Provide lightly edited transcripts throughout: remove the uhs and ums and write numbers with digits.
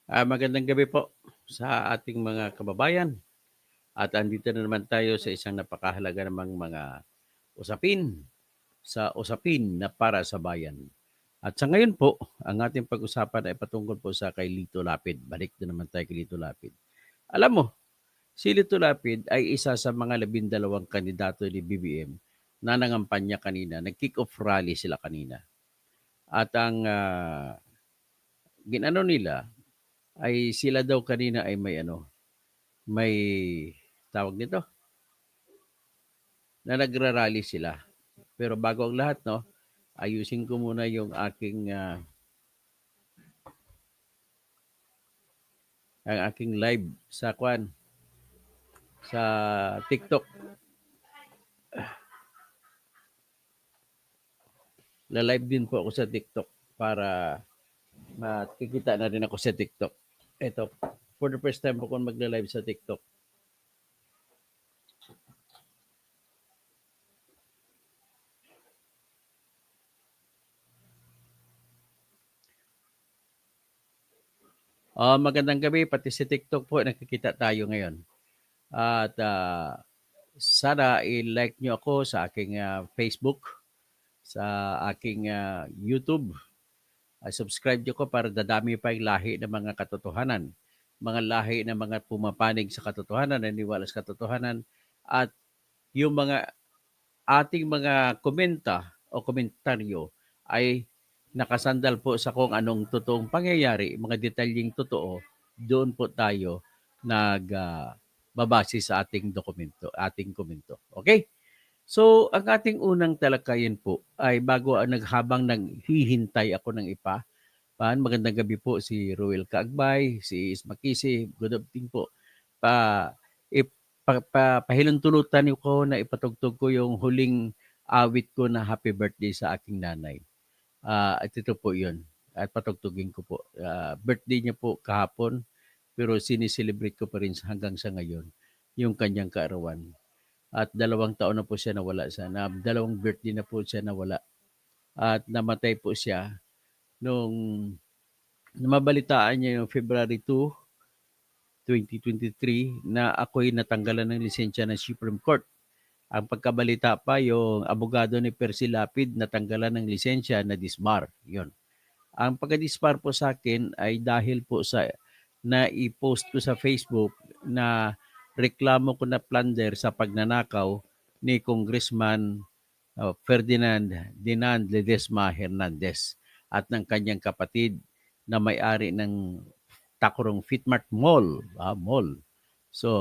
Magandang gabi po sa ating mga kababayan at andito na naman tayo sa isang napakahalaga namang mga usapin sa usapin na para sa bayan. At sa ngayon po, ang ating pag-usapan ay patungkol po sa kay Lito Lapid. Balik na naman tayo kay Lito Lapid. Alam mo, si Lito Lapid ay isa sa mga 12 kandidato ni BBM na nangampanya kanina. Nag-kick-off rally sila kanina. At ang ginano nila ay sila daw kanina ay may tawag nito, na nagra-rally sila. Pero bago ang lahat, no, ayusin ko muna yung ang aking live sa sa TikTok. La-live din po ako sa TikTok para makikita na rin ako sa TikTok. Ito, for the first time po ako magla-live sa TikTok. Magandang gabi, pati sa TikTok po nakikita tayo ngayon. At sana i-like nyo ako sa aking Facebook, sa aking YouTube. Subscribe nyo ko para dadami pa yung lahi ng mga katotohanan. Mga lahi ng mga pumapanig sa katotohanan, naniwala sa katotohanan. At yung mga ating mga komenta o komentaryo ay nakasandal po sa kung anong totoong pangyayari, mga detalyeng totoo, doon po tayo babase sa ating dokumento, ating komento. Okay? So, ang ating unang talakayin po ay bago habang naghihintay ako ng ipa, magandang gabi po si Ruel Kaagbay, si Ismakisi, good evening po. Pahilintulutan ko na ipatugtog ko yung huling awit ko na happy birthday sa aking nanay. At ito po yun. At patugtugin ko po. Birthday niya po kahapon, pero sinicelebrate ko pa rin hanggang sa ngayon yung kanyang kaarawan. At 2 taon na po siya nawala. Dalawang birthday na po siya nawala. At namatay po siya nung mabalitaan niya yung February 2, 2023 na ako'y natanggalan ng lisensya ng Supreme Court. Ang pagkabalita pa, yung abogado ni Percy Lapid natanggalan ng lisensya na disbar. Yun. Ang pagka-disbar po sa akin ay dahil po sa na i-post ko sa Facebook na reklamo ko na plunder sa pagnanakaw ni Congressman Ferdinand Dinan Ledesma Hernandez at ng kanyang kapatid na may-ari ng Tacorong Fitmart Mall. So,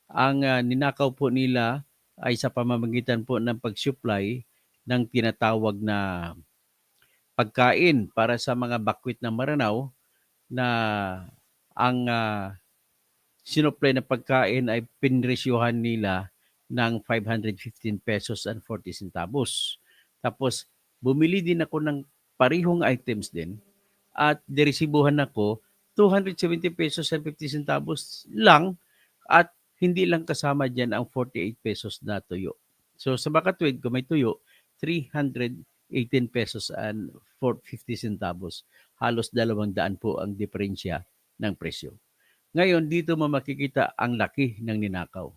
ang ninakaw po nila ay sa pamamagitan po ng pag-supply ng tinatawag na pagkain para sa mga bakwit ng Maranao na ang sinupply na pagkain ay pinresyohan nila ng 515 pesos and 40 centavos. Tapos, bumili din ako ng parihong items din at diresibuhan ako 270 pesos and 50 centavos lang at hindi lang kasama dyan ang 48 pesos na tuyo. So sa Bakatwid, kung may tuyo, 318 pesos and 50 centavos. Halos 200 po ang diferensya ng presyo. Ngayon, dito mo makikita ang laki ng ninakaw.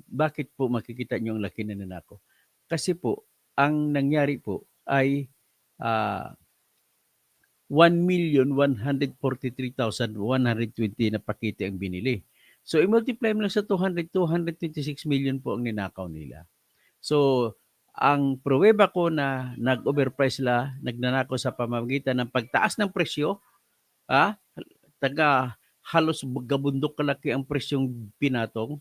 Bakit po makikita nyo ang laki ng ninakaw? Kasi po, ang nangyari po ay 1,143,120 na pakete ang binili. So, i-multiply mo lang sa 226 million po ang ninakaw nila. So, ang pruweba ko na nag-overprice sila, nagnanakaw sa pamamagitan ng pagtaas ng presyo, halos gabundok kalaki ang presyong pinatong,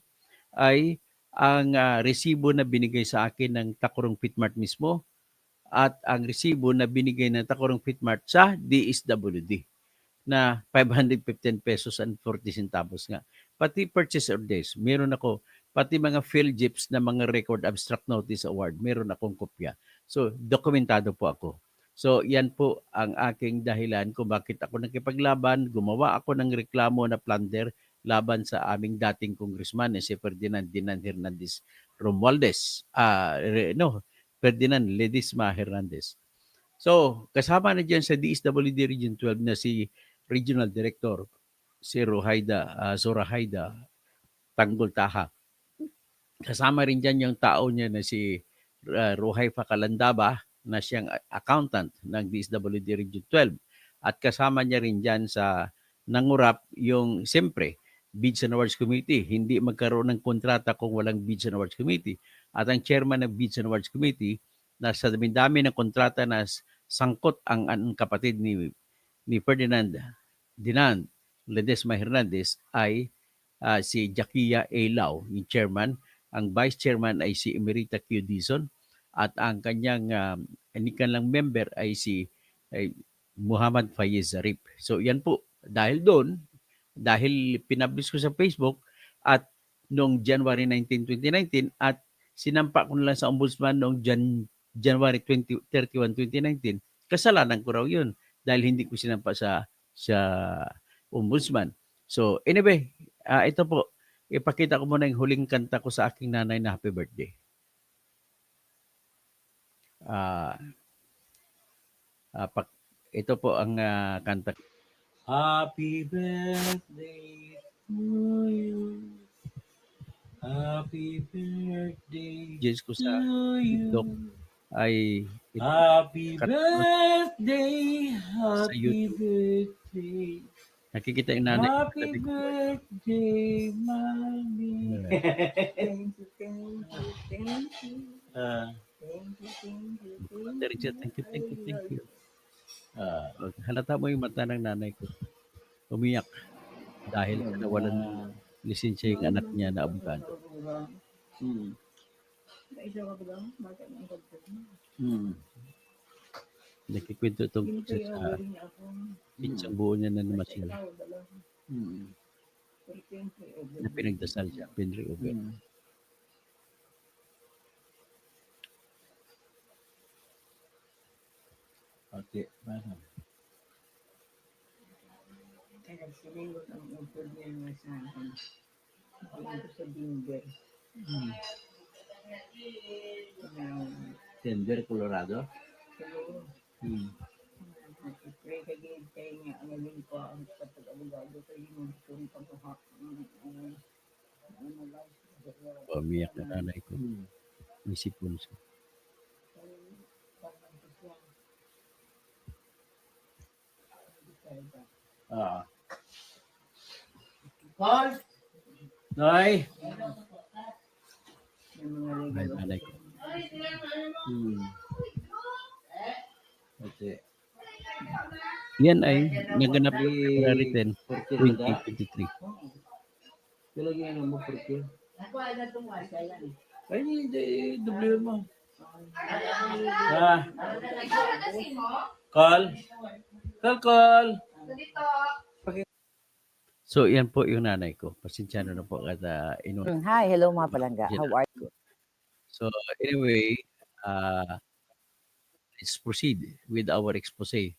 ay ang resibo na binigay sa akin ng Tacorong Fitmart mismo at ang resibo na binigay ng Tacorong Fitmart sa DSWD na 515 pesos and 40 centavos nga. Pati purchase orders, meron ako. Pati mga PhilGips na mga record abstract notice award, meron akong kopya. So, dokumentado po ako. So, yan po ang aking dahilan kung bakit ako nakipaglaban. Gumawa ako ng reklamo na plunder laban sa aming dating congressman si Ferdinand Dinan Hernandez Romualdez. Ferdinand Ledesma Hernandez. So, kasama na dyan sa DSWD Region 12 na si Regional Director, si Zorahaida Tanggol Taha. Kasama rin dyan yung tao niya na si Ruhaifa Kalandaba na siyang accountant ng DSWD Region 12. At kasama niya rin dyan sa nangurap yung, siyempre, Bids and Awards Committee. Hindi magkaroon ng kontrata kung walang Bids and Awards Committee. At ang chairman ng Bids and Awards Committee, na sa dami ng kontrata na sangkot ang kapatid ni Ferdinand Dinan Ledesma Hernandez ay si Jakia A. Lau, yung chairman. Ang vice chairman ay si Emerita Q. Dizon at ang kanyang kanilang member ay si Muhammad Faiz Zarif. So yan po, dahil pinablis ko sa Facebook at noong January 19, 2019 at sinampa ko na lang sa ombudsman noong January 31, 2019, kasalanan ko raw yun dahil hindi ko sinampa sa ombudsman. So anyway, ito po, ipakita ko muna yung huling kanta ko sa aking nanay na happy birthday. Ito po ang kanta. Happy birthday to you. Happy birthday Jens ko sa to TikTok you. ay Happy birthday, sa happy YouTube. birthday. Nakikita yung nanay. Happy birthday, mommy. Thank you, thank you, thank you. Thank you, thank you, Thank you. Halata mo yung mata ng nanay ko. Umiyak dahil sa nawalan ng lisensya yung anak niya na abogado. Nakikwento itong sa pitsang buo niya na namasyal. Na pinagdasal siya, Pinri Uber. Okay, parang. Kaya sinilot ang upod niya nga sa akin. Hindi ko sa Binger. Denver, Colorado. Siguro, pray ka gid kay nga ang galing ko ang pagkabugado kay mo kung pagkuha Umiyak na nanay ko. May sipon siya. Paul! Noy! Ay, nanay ko. Okay. Yan ay naganap February 10, 2023. Talagyan mo porque. Ako ay natong wasa yan. Ay, hindi. Double mo. Call. Call. So, yan po yung nanay ko. Pasensyano na po at Hi, hello mga palangga. How are you? So, anyway, let's proceed with our expose.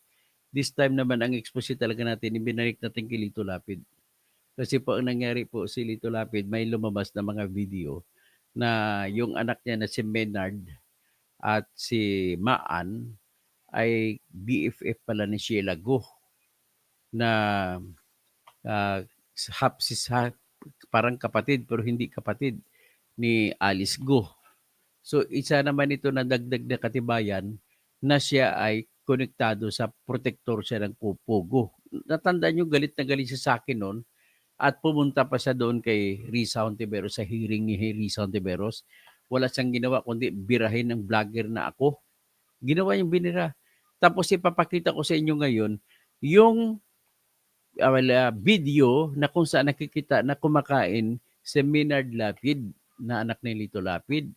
This time naman, ang expose talaga natin, ibinalik natin kay Lito Lapid. Kasi po, ang nangyari po si Lito Lapid, may lumabas na mga video na yung anak niya na si Menard at si Maan ay BFF pala ni Sheila Go na parang kapatid pero hindi kapatid ni Alice Go. So isa naman ito na dagdag na katibayan na siya ay konektado sa protector siya ng Pupugo. Natandaan nyo, galit na galit siya sa akin noon at pumunta pa siya doon kay Risa Hontiveros sa hearing ni Risa Hontiveros. Wala siyang ginawa kundi birahin ng vlogger na ako. Ginawa yung binira. Tapos ipapakita ko sa inyo ngayon yung video na kung saan nakikita na kumakain si Menard Lapid na anak ni Lito Lapid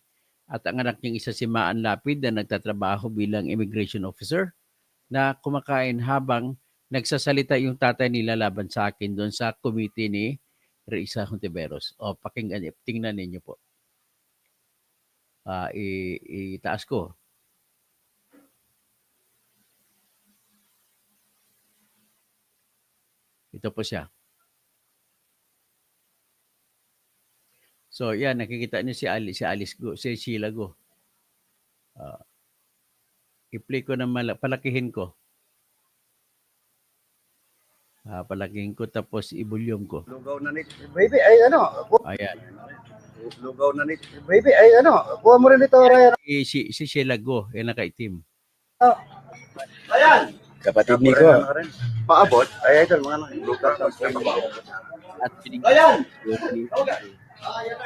at ang anak niyang isa si Maan Lapid na nagtatrabaho bilang immigration officer na kumakain habang nagsasalita yung tatay nila laban sa akin doon sa committee ni Risa Hontiveros. O pakinggan, tingnan ninyo po. Itaas ko. Ito po siya. So, yan, nakikita niyo si Alice Go, si Sheila Go. I-play ko na palakihin ko. Palakihin ko tapos ibulyong ko. Lugaw na ni baby ay ano? Ayan. Lugaw na ni baby ay ano? Kuha mo rin ito Ryan. Si Sheila Go, yung nakaitim. Ayan. Kapatid ni ko. Paabot ay idol mga lugaw sa At pinigyan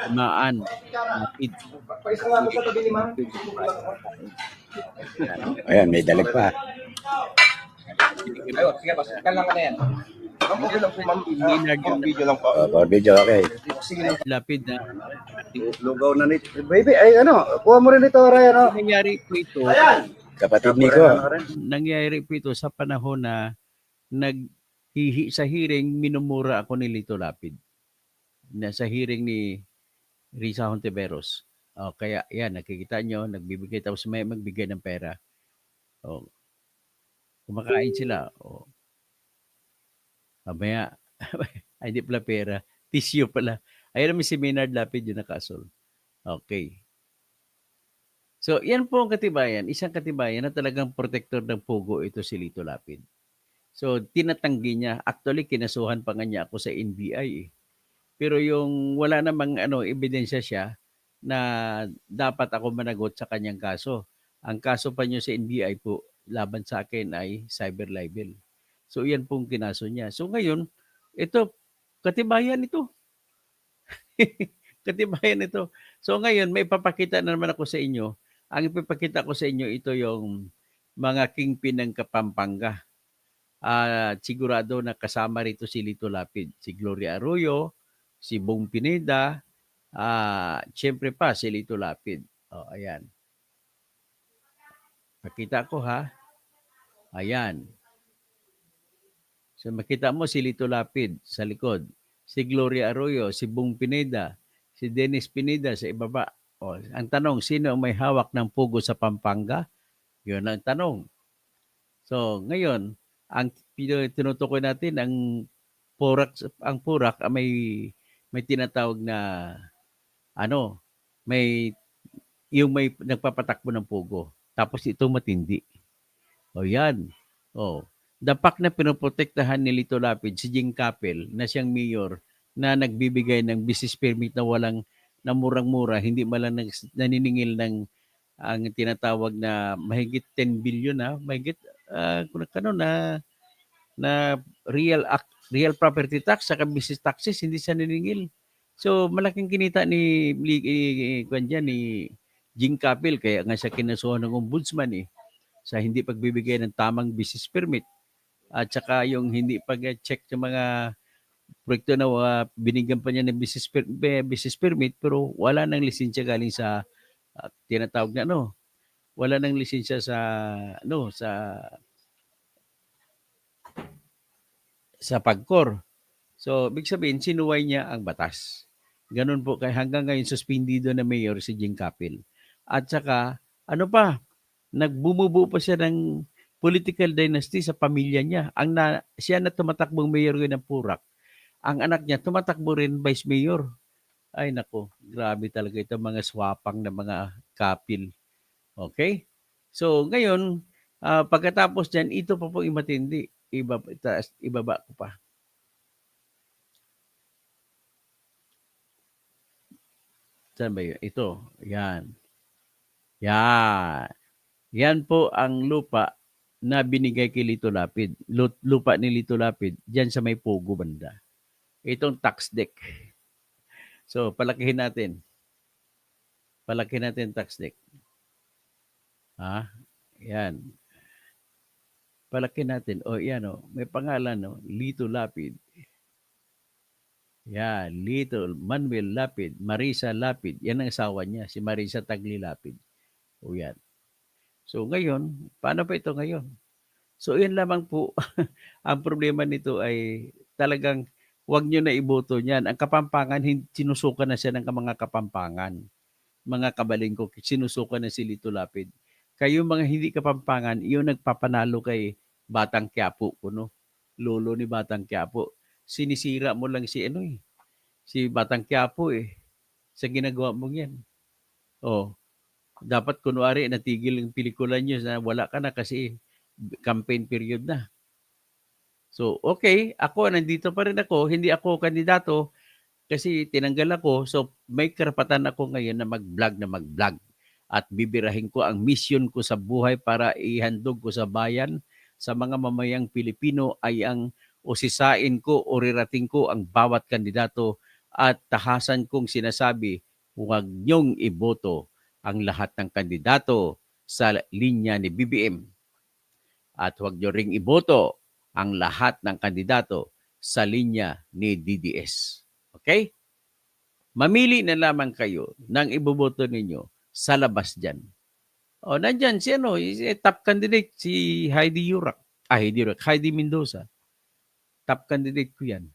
Maan. Lapid. Ayan, may dalag pa. Ayun, sige pa. Lang na yan. Okay lang po ma'am. Leonard yung Video lang po. For video, okay. Sige lang. lapid na. Lugaw na ni baby ay ano? Kuha mo rin ito Ryan. Nangyari po ito, Kapatid ni ko. nangyari po ito sa panahon na sa hearing, minumura ako ni Lito Lapid. Sa hearing ni Risa Hontiveros. Kaya yan, nakikita nyo, nagbibigay tapos may magbigay ng pera. Kumakain sila. Mamaya, ay, hindi pala pera. Tissue pala. Ayun naman si Maynard Lapid yung nakasol. Okay. So, yan po ang katibayan. Isang katibayan na talagang protector ng pugo ito si Lito Lapid. So, tinatanggi niya. Actually, kinasuhan pa nga niya ako sa NBI. Pero yung wala namang ebidensya siya na dapat ako managot sa kanyang kaso. Ang kaso pa niyo sa NBI po, laban sa akin ay cyber libel. So, yan pong kinaso niya. So, ngayon, ito, katibayan ito. Katibayan ito. So, ngayon, may papakita na naman ako sa inyo. Ang ipapakita ko sa inyo, ito yung mga kingpin ng Kapampangan. Sigurado na kasama rito si Lito Lapid, si Gloria Arroyo, si Bong Pineda, siyempre pa si Lito Lapid. Ayan. Pakita ko ha. Ayan. So makita mo si Lito Lapid sa likod, si Gloria Arroyo, si Bong Pineda, si Dennis Pineda sa ibaba. Ang tanong, sino ang may hawak ng pugo sa Pampanga? Yun ang tanong. So, ngayon, ang tinutukoy natin, ang purak may tinatawag na, may nagpapatakbo ng pugo. Tapos ito matindi. Yan. Dapat na pinoprotektahan ni Lito Lapid si Jing Capel na siyang mayor na nagbibigay ng business permit na murang-mura, hindi malang naniningil ng ang tinatawag na mahigit 10 billion mahigit na real property tax sa business taxes, hindi siya naniningil. So malaking kinita ni Jing Capel, kaya nga siya kinasuhan ng ombudsman sa hindi pagbibigay ng tamang business permit at saka yung hindi pag-check ng mga proyekto na binigyan pa niya ng business permit pero wala nang lisensya galing sa tinatawag na wala nang lisensya sa PAGCOR. So ibig sabihin sinuway niya ang batas. Ganun po, kaya hanggang ngayon suspendido na mayor si Jing Capel. At saka nagbumubuo pa siya ng political dynasty sa pamilya niya. Siya na tumatakbong mayor ng Purak. Ang anak niya tumatakbo rin vice mayor. Ay nako, grabe talaga ito mga swapang na mga kapil. Okay? So ngayon, pagkatapos diyan, ito pa po imatindi. Ibaba ko pa. Saan ba yun? Ito. Yan. Yan. Yan po ang lupa na binigay kay Lito Lapid. Lupa ni Lito Lapid, diyan sa may Pogo banda. Itong tax deck. So, palakihin natin. Palakihin natin tax deck. Yan. Palakihin natin. Yan may pangalan Lito Lapid. Yan, Lito Manuel Lapid, Marisa Lapid. Yan ang asawa niya, si Marisa Tagli Lapid. Yan. So, ngayon, paano pa ito ngayon? So, yan lamang po. Ang problema nito ay talagang huwag nyo na iboto niyan. Ang Kapampangan, sinusukan na siya ng mga Kapampangan. Mga kabaling ko, sinusukan na si Lito Lapid. Kayo mga hindi Kapampangan, yun nagpapanalo kay Batang Quiapo, lolo ni Batang Quiapo. Sinisira mo lang si si Batang Quiapo sa ginagawa mong yan. Dapat kunwari natigil ang pelikula niyo na wala ka na kasi campaign period na. So, okay, ako, nandito pa rin ako, hindi ako kandidato kasi tinanggal ako. So, may karapatan ako ngayon na mag-vlog. At bibirahin ko ang mission ko sa buhay para ihandog ko sa bayan, sa mga mamayang Pilipino ay ang usisain ko o rirating ko ang bawat kandidato at tahasan kong sinasabi, huwag niyong iboto ang lahat ng kandidato sa linya ni BBM at huwag niyo ring iboto ang lahat ng kandidato sa linya ni DDS. Okay? Mamili na lamang kayo ng iboboto ninyo sa labas dyan. O, nandyan si, top candidate, si Heidi Yurak. Heidi Mendoza. Top candidate ko yan.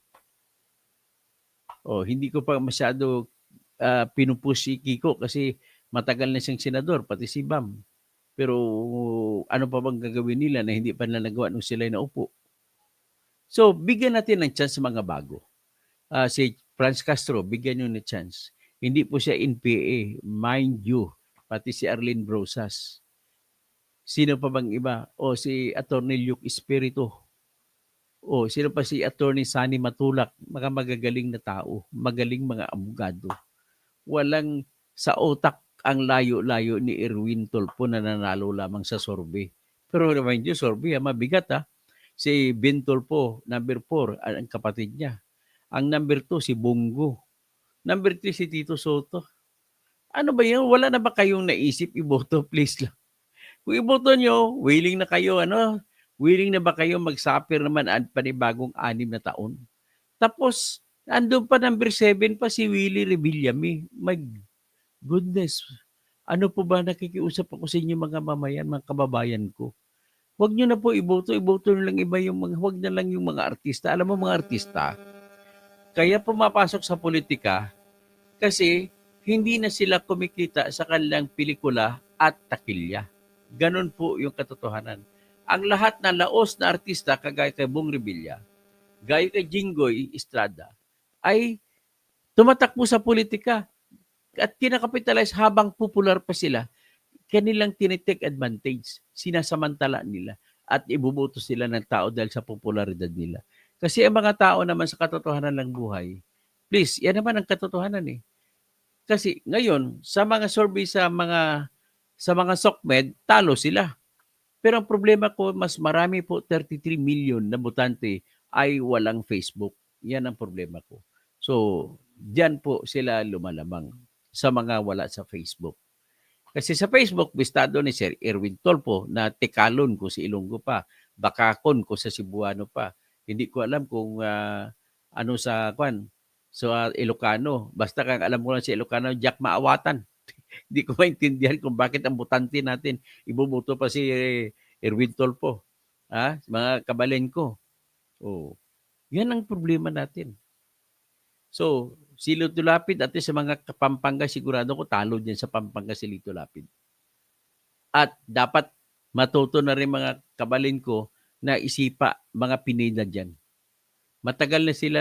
O, hindi ko pa masyado pinupush si Kiko kasi matagal na siyang senador, pati si Bam. Pero ano pa bang gagawin nila na hindi pa nila nagawa nung sila naupo? So, bigyan natin ng chance sa mga bago. Si Franz Castro, bigyan nyo ng chance. Hindi po siya NPA, mind you. Pati si Arlene Brosas. Sino pa bang iba? O si Attorney Luke Espiritu. O sino pa si Attorney Sani Matulak. Mga magagaling na tao. Magaling mga abogado. Walang sa otak ang layo-layo ni Erwin Tulfo na nanalo lamang sa survey. Pero mind you, survey, mabigat ha. Si Ben Tulfo, number 4, ang kapatid niya. Ang number 2, si Bongo. Number 3, si Tito Soto. Ano ba yan? Wala na ba kayong naisip iboto? Please lang. Kung iboto nyo, willing na kayo, willing na ba kayo magsapir naman at panibagong 6 na taon? Tapos, andun pa number 7 pa si Willie Revillame. My goodness. Ano po ba nakikiusap ako sa inyo mga mamayan, mga kababayan ko? Huwag nyo na po iboto nyo lang iba yung mga, huwag na lang yung mga artista. Alam mo mga artista, kaya pumapasok sa politika kasi hindi na sila kumikita sa kanilang pelikula at takilya. Ganon po yung katotohanan. Ang lahat ng laos na artista, kagaya kay Bong Revilla, gaya kay Jinggoy Estrada, ay tumatakbo sa politika at kinakapitalize habang popular pa sila. Kanilang tinitake advantage, sinasamantala nila at ibuboto sila ng tao dahil sa popularidad nila. Kasi ang mga tao naman sa katotohanan ng buhay, please, yan naman ang katotohanan eh. Kasi ngayon, sa mga survey sa mga SOCMED, talo sila. Pero ang problema ko, mas marami po, 33 million na botante ay walang Facebook. Yan ang problema ko. So, diyan po sila lumalamang sa mga wala sa Facebook. Kasi sa Facebook, bistado ni Sir Erwin Tulfo na Tekalon ko si Ilonggo pa, Bakakon ko sa Cebuano pa. Hindi ko alam kung ano sa Ilocano. Basta kang alam ko lang si Ilocano, Jack Maawatan. Hindi ko maintindihan kung bakit ang botante natin ibubuto pa si Erwin Tulfo. Mga kabalin ko. Oh. Yan ang problema natin. So, si Lito Lapid at sa mga Pampanga, sigurado ko talo dyan sa Pampanga si Lito Lapid. At dapat matuto na rin mga kabalin ko na isipa mga Pineda dyan. Matagal na sila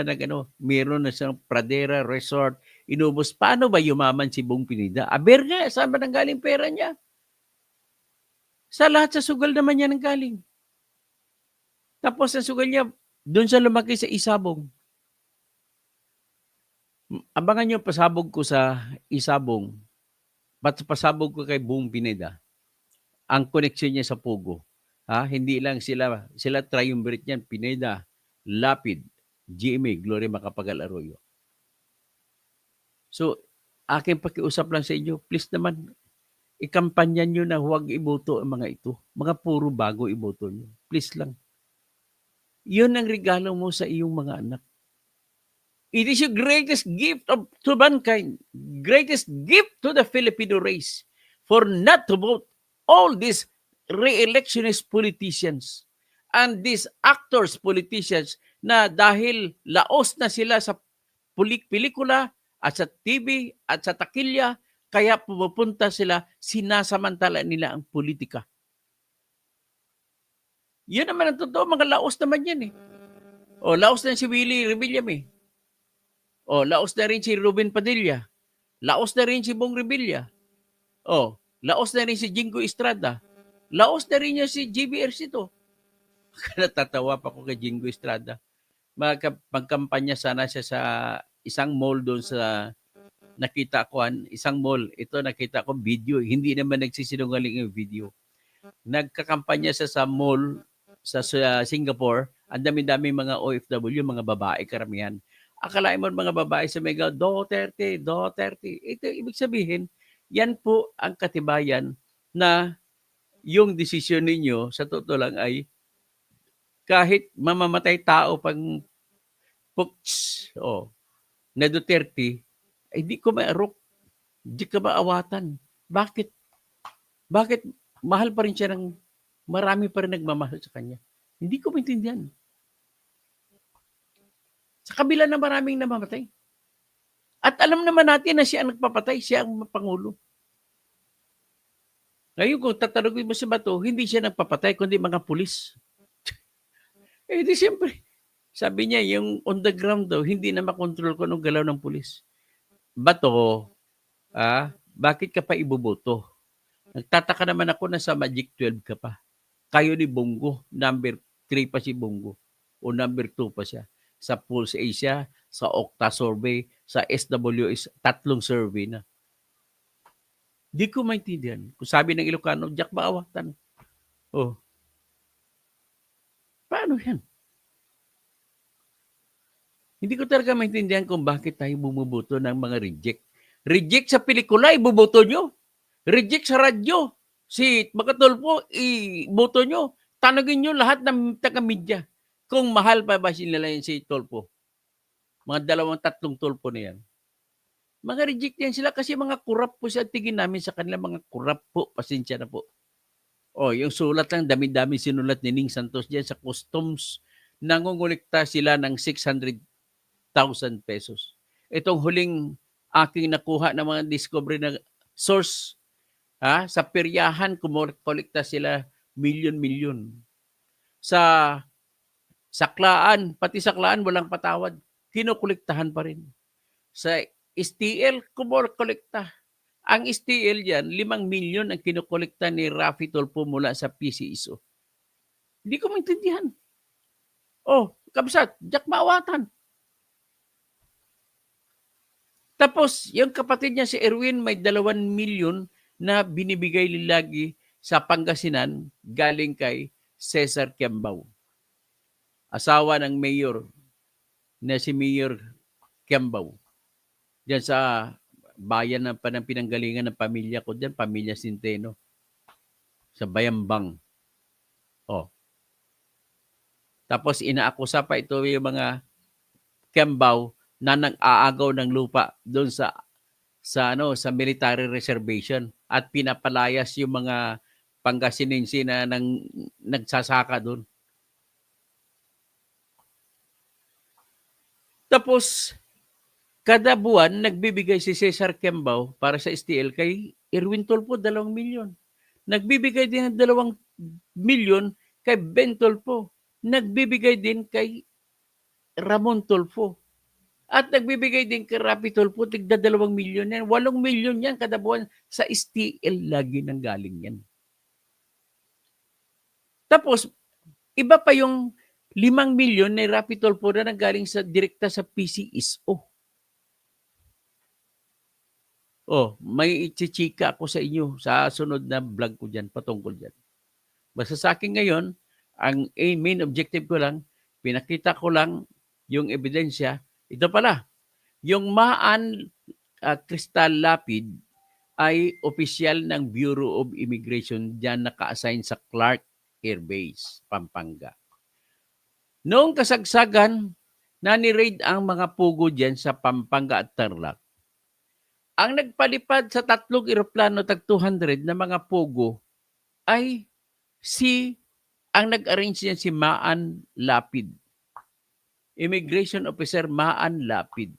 meron na siyang Pradera Resort, inubos. Paano ba yumaman si Bong Pineda? Aber nga, saan ba nanggaling pera niya? Sa lahat sa sugal naman niya nanggaling. Tapos ang sugal niya, doon siya lumaki sa Isabong. Abangan nyo, pasabog ko sa Isabong, pasabog ko kay Bong Pineda, ang koneksyon niya sa Pugo. Hindi lang sila triumvirate niyan, Pineda, Lapid, GMA, Gloria Macapagal Arroyo. So, aking pakiusap lang sa inyo, please naman, ikampanya nyo na huwag iboto ang mga ito. Mga puro bago iboto nyo. Please lang. Yun ang regalo mo sa iyong mga anak. It is your greatest gift to mankind, greatest gift to the Filipino race for not to vote all these re-electionist politicians and these actors politicians na dahil laos na sila sa pelikula at sa TV at sa takilya, kaya pumupunta sila, sinasamantala nila ang politika. Yan naman ang totoo, mga laos naman yan eh. Laos na si Willie Revillame. Laos na rin si Ruben Padilla. Laos na rin si Bong Revilla. Laos na rin si Jingo Estrada. Laos na rin niya si JB Ercito. Natatawa pa ko kay Jingo Estrada. Magkampanya sana siya sa isang mall doon sa nakita ko, isang mall. Ito nakita ko video. Hindi naman nagsisinungaling yung video. Nagkakampanya siya sa mall sa Singapore. Ang dami-dami mga OFW, mga babae karamihan. Akalain mo mga babae sa mega, Duterte, Duterte. Ito, ibig sabihin, yan po ang katibayan na yung desisyon ninyo, sa totoo lang ay kahit mamamatay tao pag na Duterte, ay di ko maarok, di ka maawatan. Bakit? Bakit mahal pa rin siya ng marami pa rin nagmamahal sa kanya? Hindi ko maintindihan. Sa kabila na maraming namamatay. At alam naman natin na siya ang nagpapatay, siya ang Pangulo. Ngayon kung tatanungin mo si Bato, hindi siya nagpapatay, kundi mga pulis. Eh di siyempre, sabi niya, yung on the ground daw, hindi na makontrol ko anong galaw ng pulis. Bato, bakit ka pa iboboto? Nagtataka naman ako na sa Magic 12 ka pa. Kayo ni Bongo, number 3 pa si Bongo. O number 2 pa siya. Sa Pulse Asia, sa Okta Survey, sa SWS, 3 survey na. Di ko maintindihan. Kung sabi ng Ilocano, Jack maawatan. Oh. Paano yan? Hindi ko talaga maintindihan kung bakit tayo bumuboto ng mga reject. Reject sa pelikula, ibuboto nyo. Reject sa radyo. Si Makatulpo, iboto nyo. Tanagin nyo lahat ng taga-media. Kung mahal pa ba sila yan si Tulpo. Mga 2-3 Tulpo na yan. Mga reject yan sila kasi mga kurap po sa tingin namin sa kanila. Mga kurap po. Pasensya na po. Yung sulat lang, dami-dami sinulat ni Ning Santos dyan sa customs. Nangungulikta sila ng 600,000 pesos. Itong huling aking nakuha ng mga discovery na source, sa peryahan, kumolekta sila milyon-milyon. Sa Saklaan, pati Saklaan, walang patawad. Kinukolektahan pa rin. Sa STL, kumolekta. Ang STL yan, 5 milyon ang kinukolekta ni Rafi Tulfo mula sa PCSO. Hindi ko maintindihan. Kabsat, Jack maawatan. Tapos, yung kapatid niya si Erwin may 2 milyon na binibigay lagi sa Pangasinan galing kay Cesar Kiambao. Asawa ng mayor na si Mayor Kiambao. Diyan sa bayan ng pinanggalingan ng pamilya ko diyan, pamilya Centeno. Sa Bayambang. Tapos inaakusa pa ito yung mga Kiambao na nag-aagaw ng lupa doon sa military reservation at pinapalayas yung mga Pangasinense na nagsasaka doon. Tapos kada buwan nagbibigay si Cesar Kiambao para sa STL kay Erwin Tulfo 2 milyon. Nagbibigay din ng 2 milyon kay Ben Tulfo. Nagbibigay din kay Ramon Tulfo. At nagbibigay din kay Rafi Tulfo, tigda 2 milyon yan. 8 milyon yan kada buwan sa STL lagi nang galing yan. Tapos, iba pa yung 5 milyon na Rafi Tulfo na nanggaling sa direkta sa PCSO. May ichichika ako sa inyo sa sunod na vlog ko dyan, patungkol dyan. Basta sa akin ngayon, ang main objective ko lang, pinakita ko lang yung ebidensya. Ito pala, yung Maan Crystal Lapid ay opisyal ng Bureau of Immigration dyan naka-assign sa Clark Air Base, Pampanga. Noong kasagsagan, nani-raid ang mga pugo dyan sa Pampanga at Tarlac. Ang nagpalipad sa 3 eroplano tag 200 na mga pugo ay ang nag-arrange niyan si Maan Lapid. Immigration Officer Maan Lapid.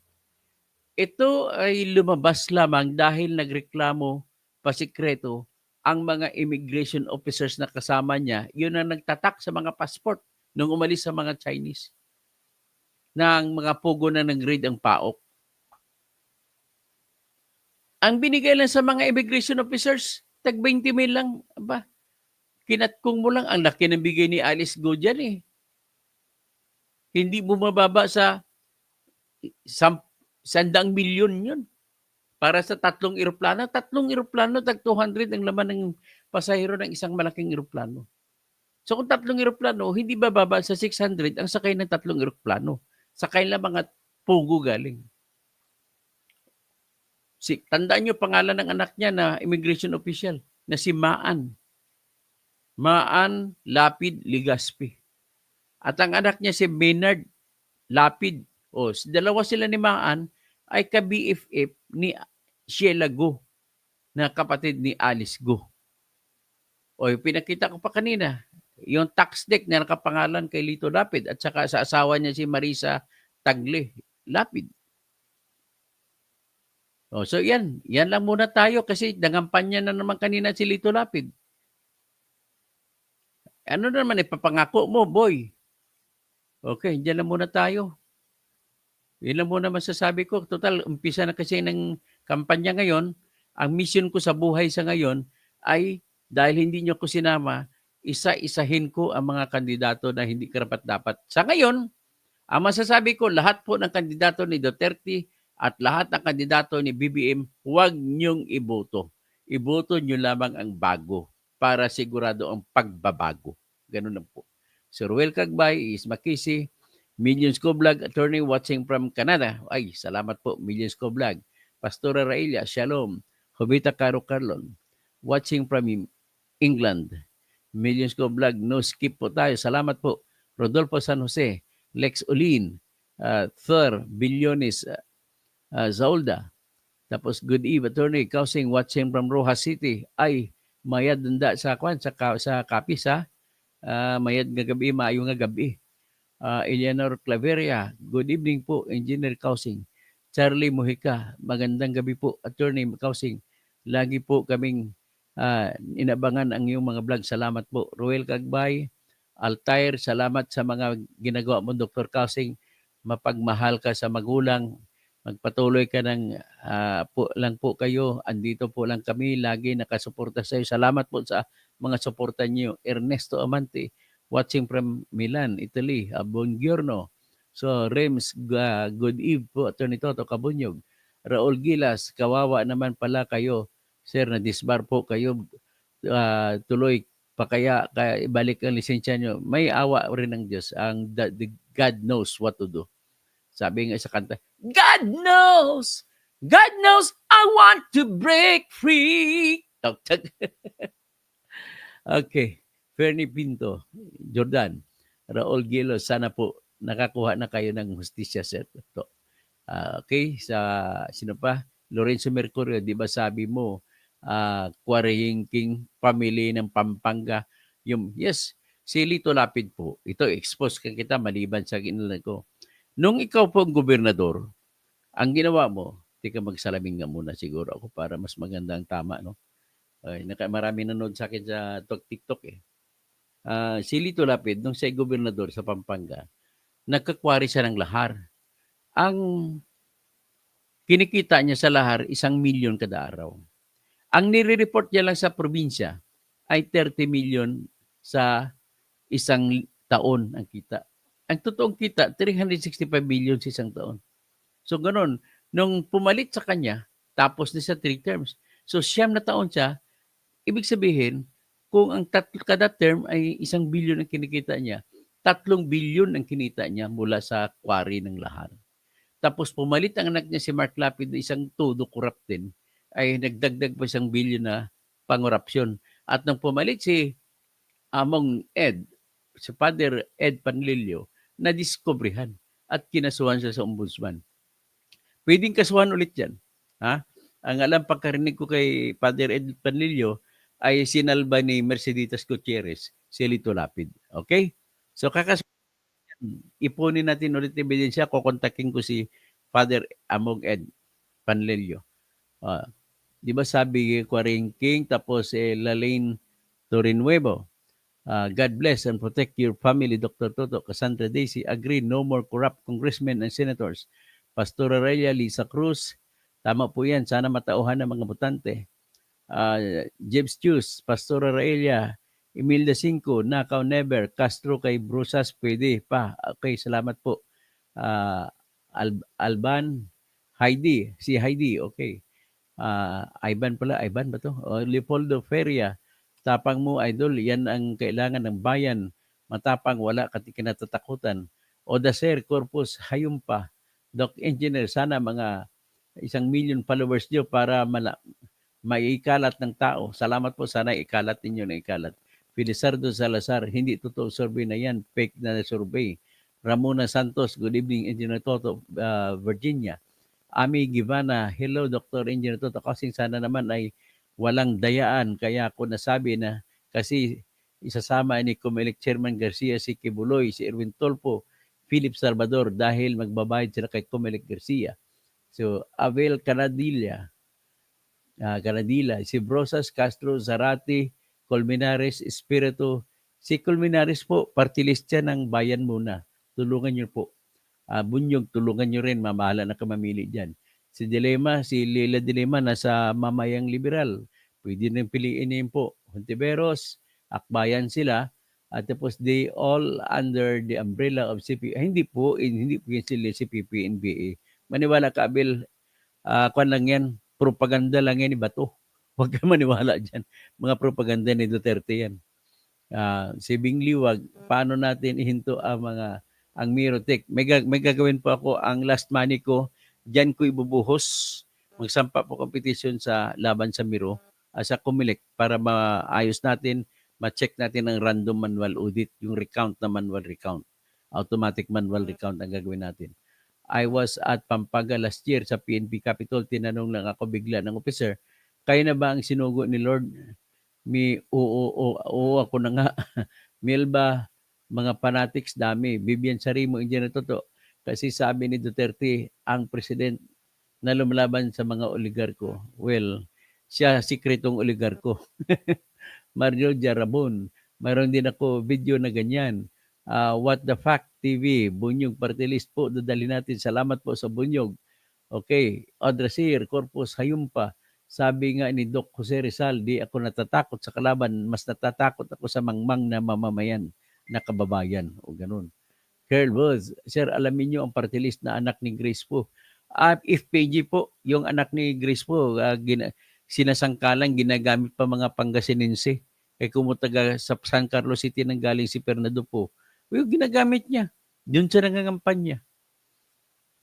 Ito ay lumabas lamang dahil nagreklamo pasikreto ang mga immigration officers na kasama niya. Yun ang nagtatak sa mga passport nung umalis sa mga Chinese. Ng mga pugo na nag-raid ang PAOK. Ang binigay lang sa mga immigration officers, tag 20 mil lang. Kinatkong mo lang, ang laki ng bigay ni Alice Go dyan eh. Hindi bumababa sa 100 milyon yun. Para sa 3 eroplano. 3 eroplano, tag 200 ang laman ng pasahero ng isang malaking eroplano. So kung 3 eroplano, hindi bababa sa 600 ang sakay ng 3 eroplano. Sakay lang mga pugo galing. Tandaan niyo pangalan ng anak niya na immigration official na si Maan. Maan Lapid Ligaspi. At ang anak niya si Maynard Lapid. Dalawa sila ni Maan ay ka-BFF ni Sheila Go na kapatid ni Alice Go. Pinakita ko pa kanina, yung tax deck na nakapangalan kay Lito Lapid at saka sa asawa niya si Marisa Tagle Lapid. So yan lang muna tayo kasi nangampanya na naman kanina si Lito Lapid. Ano naman ipapangako mo, boy? Okay, diyan lang muna tayo. Yun lang muna masasabi ko. Total, umpisa na kasi ng kampanya ngayon. Ang mission ko sa buhay sa ngayon ay dahil hindi nyo ko sinama, isa-isahin ko ang mga kandidato na hindi karapat-dapat. Sa ngayon, ang masasabi ko, lahat po ng kandidato ni Duterte at lahat ng kandidato ni BBM, huwag nyong iboto. Iboto nyo lamang ang bago para sigurado ang pagbabago. Ganun lang po. Sir Ruel Cagbay is Makisi, Millions Ko Vlog, attorney watching from Canada. Ay, salamat po, Millions Ko Vlog. Pastora Raelia, Shalom. Jovita Caro Carlon, watching from England. Millions Ko Vlog, no skip po tayo. Salamat po. Rodolfo San Jose, Lex Olin, Thur Bilyonis, Zaulda. Tapos good eve, attorney, Kausing, watching from Rojas City. Ay, mayad danda sa Kapis ha. Mayad nga gabi, maayo nga gabi. Eleanor Claveria, good evening po, Engineer Kausing. Charlie Mujica, magandang gabi po, attorney Kausing. Lagi po kaming inabangan ang iyong mga vlog. Salamat po. Ruel Cagbay, Altair, salamat sa mga ginagawa mo, Dr. Kausing. Mapagmahal ka sa magulang. Magpatuloy ka lang po kayo. Andito po lang kami. Lagi nakasuporta sa iyo. Salamat po sa mga suporta niyo. Ernesto Amante, watching from Milan, Italy. Buongiorno. So, Rems, good eve po. Attorney Toto Kabunyog. Raul Gilas, kawawa naman pala kayo. Sir, na-disbar po kayo. Tuloy pa kaya ibalik ang lisensya nyo. May awa rin ng Diyos. The God knows what to do. Sabi nga sa kanta, God knows I want to break free. Okay. Fernie Pinto, Jordan, Raul Gilos, sana po nakakuha na kayo ng hustisya, sir. Okay, sino pa? Lorenzo Mercurio, di ba sabi mo, Quarrying King, family ng Pampanga. Yes, si Lito Lapid po. Ito, expose ka kita maliban sa ginalan ko. Nung ikaw po ang gobernador, ang ginawa mo, tika magsalamin nga muna siguro ako para mas maganda ang tama, no? Marami nanood sa akin sa TikTok eh. Si Lito Lapid, nung siya gobernador sa Pampanga, nagkakwari siya ng lahar. Ang kinikita niya sa lahar, 1 milyon kada araw. Ang nire-report niya lang sa probinsya ay 30 million sa isang taon ang kita. Ang totoong kita, 365 million sa isang taon. So ganun, nung pumalit sa kanya, tapos na sa 3 terms. So 9 na taon siya, ibig sabihin, kung ang kada term ay 1 billion ang kinikita niya, 3 billion ang kinita niya mula sa quarry ng lahar. Tapos pumalit ang anak niya si Mark Lapid, isang todo corrupt din, ay nagdagdag pa 1 billion na pangorupsyon. At nung pumalit si Among Ed, si Father Ed Panlilio, na-discoveryhan at kinasuhan siya sa ombudsman. Pwedeng kasuhan ulit yan. Ha? Ang alam pagkarinig ko kay Father Ed Panlilio ay sinalba ni Merceditas Gutierrez, si Lito Lapid. Okay? So ipunin natin ulit ebidensya. Kukontakin ko si Father Among Ed Panlilio. Di ba sabi Quarrying King, tapos Lalaine Torinuevo. God bless and protect your family, Dr. Toto. Cassandra Daisy, agree, no more corrupt congressmen and senators. Pastor Aurelia Lisa Cruz, tama po yan. Sana matauhan ng mga botante. James Hughes, Pastor Aurelia, Imelda 5, Nakaw never. Castro kay Brusas, pwede pa. Okay, salamat po. Alban, Heidi, si Heidi, okay. Ivan pala, Ivan ba to? Leopoldo Feria, tapang mo idol, yan ang kailangan ng bayan. Matapang, wala kinatatakutan. Odaser, Corpus, Hayumpa, Doc Engineer, sana mga 1,000,000 followers nyo para maikalat ng tao. Salamat po, sana ikalat ninyo na ikalat. Felizardo Salazar, hindi totoo survey na yan, fake na survey. Ramona Santos, good evening, Engineer Toto, Virginia. Ami Givana, hello Dr. Engineer Toto. Kasi sana naman ay walang dayaan. Kaya ako nasabi na kasi isasama ni Comelec Chairman Garcia si Kibuloy, si Erwin Tolpo, Philip Salvador dahil magbabayad sila kay Comelec Garcia. So, Abel Canadilla, si Brosas, Castro, Zarate, Colmenares, Espiritu. Si Colmenares po, party list siya ng bayan muna. Tulungan niyo po. Bunyog, tulungan nyo rin, mamahala na ka mamili dyan. Si Leila Dilema, nasa Mamayang Liberal. Pwede rin piliin niyo po. Hontiveros, Akbayan sila. At tapos they all under the umbrella of CP. Hindi po yun sila CPP, NBA. Maniwala ka, Abel, kwan lang yan, propaganda lang yan ni Bato. Huwag ka maniwala dyan. Mga propaganda ni Duterte yan. Si Bing Liwag, paano natin ihinto ang Mirotech. May gagawin po ako, ang last money ko, diyan ko ibubuhos. Magsampa po competition sa laban sa Miro, sa Comelec, para maayos natin, ma-check natin ang random manual audit, yung recount na manual recount. Automatic manual recount ang gagawin natin. I was at Pampanga last year sa PNP Capitol. Tinanong lang ako bigla ng officer, kayo na ba ang sinugo ni Lord? Oo, ako na nga. Melba, mga fanatics dami. Vivian Sarimo, Engineer Toto. Kasi sabi ni Duterte, ang president na lumalaban sa mga oligarko. Well, siya sikretong oligarko. Mario Jarabon. Mayroon din ako video na ganyan. What the Fact TV, Bunyog Party List po. Dadali natin. Salamat po sa Bunyog. Okay. Odrasir, Corpus, Hayumpa. Sabi nga ni Doc Jose Rizal, di ako natatakot sa kalaban. Mas natatakot ako sa mangmang na mamamayan na kababayan o ganun. Carl Woods, Sir, alamin nyo ang party list na anak ni Grace po. If PG po, yung anak ni Grace po, sinasangkalang ginagamit pa mga Pangasinense. Kaya kumutaga sa San Carlos City nang galing si Fernando po. Yung ginagamit niya. Yun siya nangangampanya.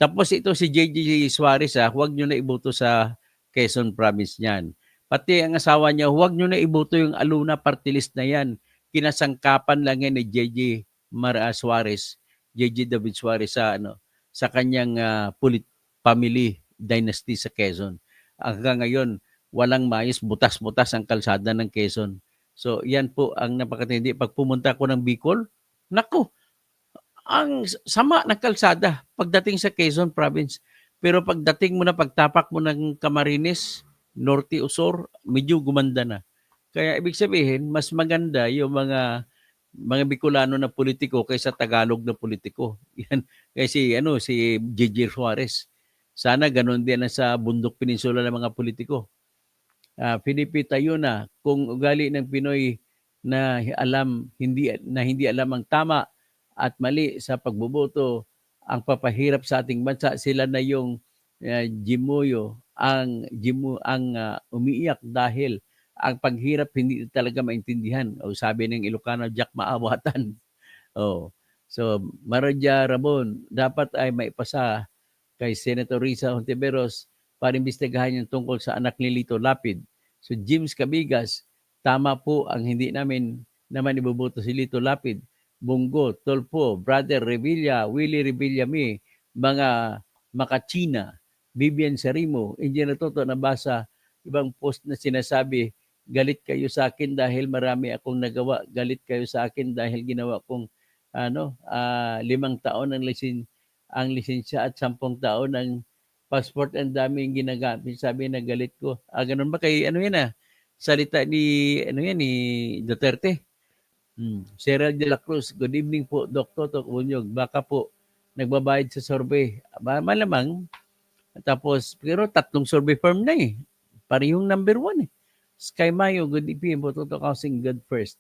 Tapos ito si JJ Suarez, huwag nyo na iboto sa Quezon Province niyan. Pati ang asawa niya, huwag nyo na iboto yung Aluna party list na yan. Kinasangkapan lang yan ni JJ Suarez, JJ David Suarez sa kanyang family dynasty sa Quezon. Hanggang ngayon, walang maayos, butas-butas ang kalsada ng Quezon. So, yan po ang napakatindi. Pag pumunta ko ng Bicol, nako, ang sama ng kalsada pagdating sa Quezon Province. Pero pagdating mo na, pagtapak mo ng Camarines, Norte Usor, medyo gumanda na. Kaya ibig sabihin, mas maganda yung mga Bicolano na politiko kaysa Tagalog na politiko. Yan. Kasi si JJ Suarez. Sana ganun din na sa Bundok Peninsula ng mga politiko. Felipe Tayuna, kung ugali ng Pinoy na hindi alam ang tama at mali sa pagboboto, ang papahirap sa ating bansa, sila na yung Jimuyo, ang umiiyak dahil ang paghirap hindi talaga maintindihan. O sabi ng Ilocano, Jack maawatan. So, Maradya Rabon, dapat ay maipasa kay Senator Risa Hontiveros para imbestigahan yung tungkol sa anak ni Lito Lapid. So, James Cabigas, tama po ang hindi naman iboboto si Lito Lapid. Bungo, Tolpo, Brother Revilla, Willie Revillame, mga Makachina, Vivian Sarimo, Engineer Toto, nabasa ibang post na sinasabi, galit kayo sa akin dahil marami akong nagawa, galit kayo sa akin dahil ginawa kong 5 taon ang lisensya at 10 taon ang passport, ang daming ginagamit, sabi na galit ko. Ganun ba kay salita ni Duterte? Cheryl de la Cruz, good evening po, Dr. Toto Bunyog. Baka po nagbabayad sa survey. Malamang. Tapos, pero 3 survey firm na Parehong number 1 Sky Mayo, good evening po, Toto Housing, God first.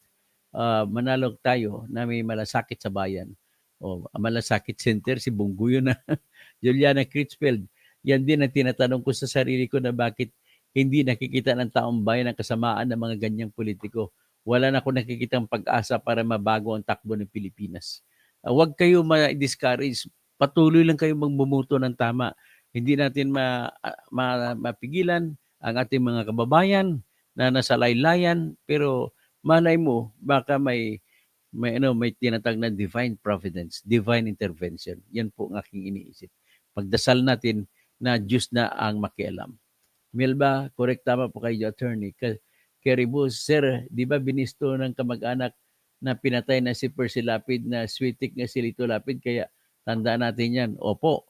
manalo tayo na may malasakit sa bayan. O malasakit center si Bungguyo na Juliana Critchfield. Yan din ang tinatanong ko sa sarili ko na bakit hindi nakikita ng taong bayan ang kasamaan ng mga ganyang politiko. Wala na ako nakikitang pag-asa para mabago ang takbo ng Pilipinas. Huwag kayo ma-discourage. Patuloy lang kayo magbumoto ng tama. Hindi natin mapigilan ang ating mga kababayan na nasa laylayan, pero malay mo baka may tinatag na divine providence, divine intervention. Yan po ang aking iniisip. Pagdasal natin na Diyos na ang makialam. Melba, correct, tama po kayo, attorney. Keribus, sir, di ba binisto ng kamag-anak na pinatay na si Percy Lapid na sweetik na si Lito Lapid, kaya tandaan natin yan. Opo.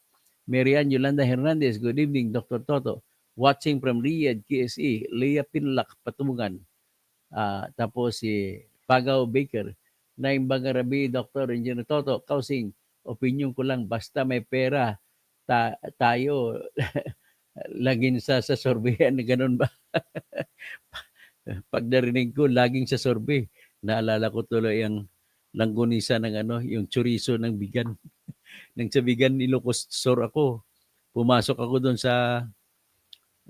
Marian Yolanda Hernandez, good evening, Dr. Toto. Watching from Riyadh, KSE, Leah Pinlac, Patungan. Tapos si Pagaw Baker, Naim Bangarabi, Dr. Engineer Toto, Kausing, opinion ko lang, basta may pera, tayo, laging sa sorbehan, ganun ba? Pag narinig ko, laging sa sorbe, naalala ko tuloy ang langgunisa ng yung chorizo ng Bigan. Nang sa Bigan, Ilocos Sur ako. Pumasok ako doon sa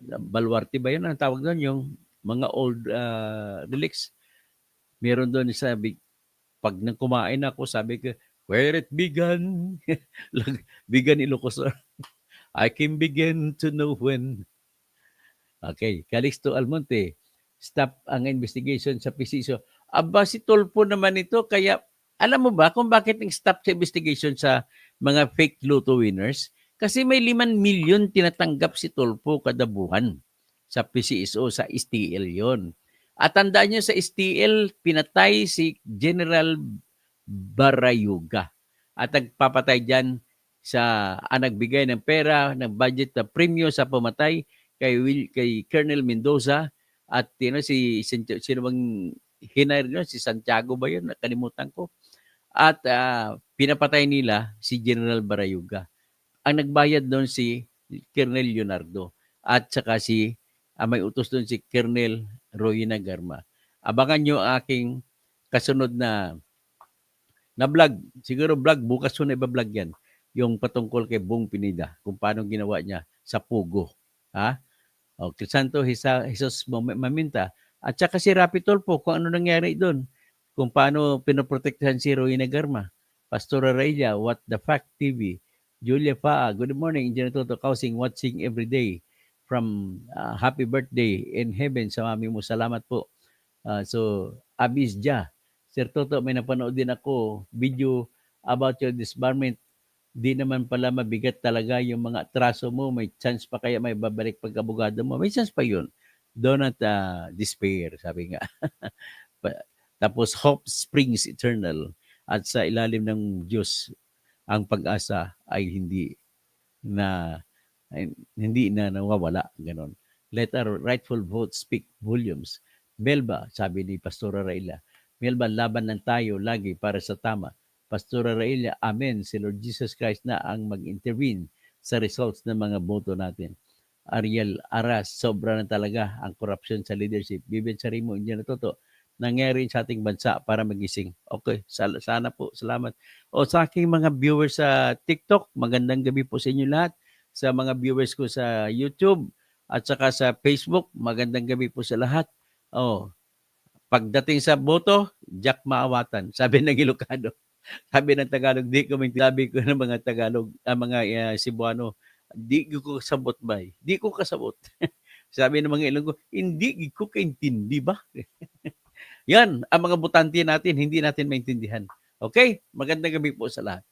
Baluarte ba yun? Ang tawag doon, yung mga old relics. Meron doon pag nang kumain ako, sabi ko, where it began? Bigan, Ilocos Sur. I can begin to know when. Okay, Calixto Almonte, stop ang investigation sa PCSO. Aba, si Tolpo naman ito, kaya alam mo ba kung bakit ang stop sa investigation sa mga fake Lotto winners? Kasi may 5 milyon tinatanggap si Tolpo kada buwan sa PCSO, sa STL yon. At tandaan nyo, sa STL, pinatay si General Barayuga. At nagpapatay dyan nagbigay ng pera, ng budget na premyo sa pumatay kay Colonel Mendoza at sino bang hinire nyo? Si Santiago ba yun? Nakalimutan ko. At pinapatay nila si General Barayuga. Ang nagbayad doon si Colonel Leonardo at saka may utos doon si Colonel Royina Garma. Abangan nyo aking kasunod na vlog. Siguro vlog, bukas ko na iba-vlog yan. Yung patungkol kay Bong Pineda, kung paano ginawa niya sa Pugo. Ha? O, Crisanto Jesus Maminta. At saka si Rapi Tolpo, kung ano nangyari doon. Kung paano pinoprotektahan si Royina Garma. Pastor Raya, What the Fact TV. Julia Paa, good morning. Engineer Toto Kausing, watching every day. From happy birthday in heaven sa mami mo. Salamat po. So, Abis Ja. Sir Toto, may napanood din ako video about your disbarment. Di naman pala mabigat talaga yung mga atraso mo. May chance pa kaya may babalik pag-abogado mo. May chance pa yun. Do not despair, sabi nga. Tapos, hope springs eternal. At sa ilalim ng Diyos, ang pag-asa ay hindi na nawawala. Ganon. Let our rightful vote speak volumes. Melba, sabi ni Pastora Raila, Melba, laban lang tayo lagi para sa tama. Pastora Raila, amen. Si Lord Jesus Christ na ang mag-intervene sa results ng mga boto natin. Ariel Aras, sobra na talaga ang corruption sa leadership. Bibig sa Rimo, hindi na totoo. Nangyari sa ating bansa para magising. Okay, sana po. Salamat. O sa aking mga viewers sa TikTok, magandang gabi po sa inyo lahat. Sa mga viewers ko sa YouTube at saka sa Facebook, magandang gabi po sa lahat. Pagdating sa boto, Jack maawatan. Sabi ng Ilocano. Sabi ng Tagalog, di ko maintindihan ko ng mga Tagalog, mga Cebuano, di ko kasabot ba? Di ko kasabot. Sabi ng mga Ilonggo, hindi ko kaintindi ba? Yan, ang mga butante natin, hindi natin maintindihan. Okay? Magandang gabi po sa lahat.